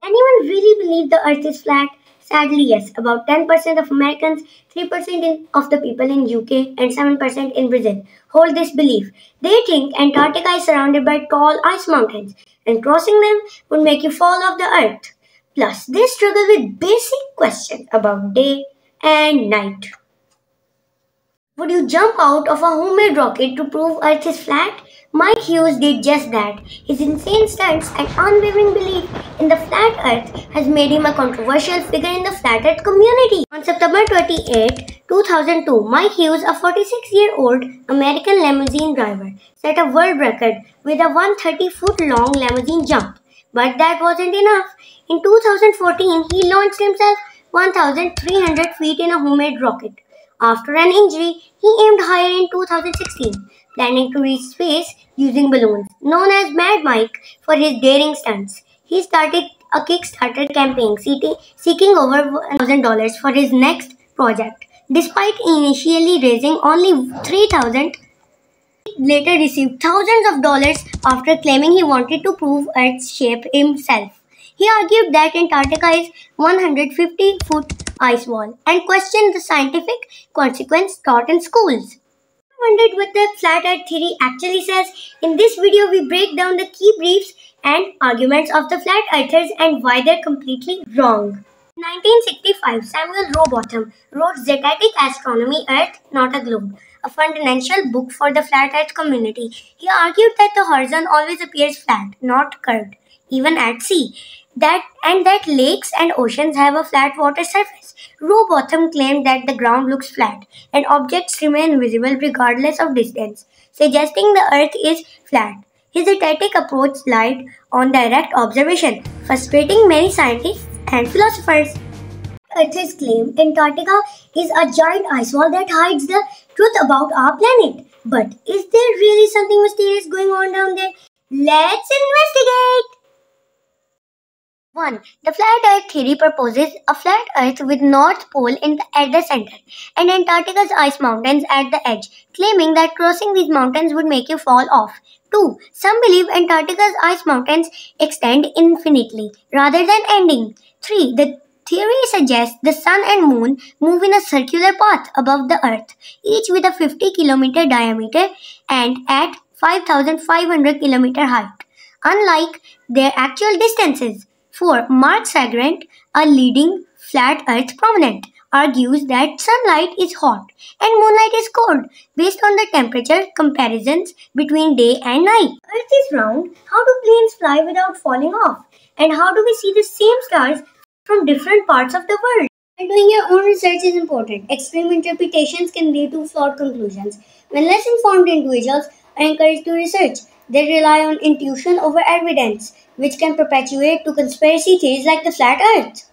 Anyone really believe the earth is flat? Sadly, yes. About 10% of Americans, 3% of the people in UK and 7% in Brazil hold this belief. They think Antarctica is surrounded by tall ice mountains and crossing them would make you fall off the earth. Plus, they struggle with basic questions about day and night. Would you jump out of a homemade rocket to prove Earth is flat? Mike Hughes did just that. His insane stunts and unwavering belief in the flat Earth has made him a controversial figure in the flat Earth community. On September 28, 2002, Mike Hughes, a 46-year-old American limousine driver, set a world record with a 130-foot-long limousine jump. But that wasn't enough. In 2014, he launched himself 1,300 feet in a homemade rocket. After an injury, he aimed higher in 2016, planning to reach space using balloons. Known as Mad Mike for his daring stunts, he started a Kickstarter campaign seeking over $1,000 for his next project. Despite initially raising only $3,000, he later received thousands of dollars after claiming he wanted to prove Earth's shape himself. He argued that Antarctica is 150-foot ice wall and questioned the scientific consequence taught in schools. Wondered what the flat earth theory actually says? In this video, we break down the key beliefs and arguments of the flat earthers and why they're completely wrong. In 1965, Samuel Rowbotham wrote Zetetic Astronomy, Earth, Not a Globe, a fundamental book for the flat earth community. He argued that the horizon always appears flat, not curved, even at sea. That lakes and oceans have a flat water surface. Rowbotham claimed that the ground looks flat and objects remain visible regardless of distance, suggesting the earth is flat. His aesthetic approach relied on direct observation, frustrating many scientists and philosophers. Earth's claim Antarctica is a giant ice wall that hides the truth about our planet. But is there really something mysterious going on down there? Let's investigate! 1. The flat earth theory proposes a flat earth with North Pole at the center and Antarctica's ice mountains at the edge, claiming that crossing these mountains would make you fall off. 2. Some believe Antarctica's ice mountains extend infinitely rather than ending. 3. The theory suggests the sun and moon move in a circular path above the earth, each with a 50-kilometer diameter and at 5,500 kilometer height, unlike their actual distances. 4. Mark Sagrant, a leading flat earth proponent, argues that sunlight is hot and moonlight is cold based on the temperature comparisons between day and night. Earth is round. How do planes fly without falling off? And how do we see the same stars from different parts of the world? And doing your own research is important. Extreme interpretations can lead to flawed conclusions. When less informed individuals are encouraged to research, they rely on intuition over evidence, which can perpetuate to conspiracy theories like the flat earth.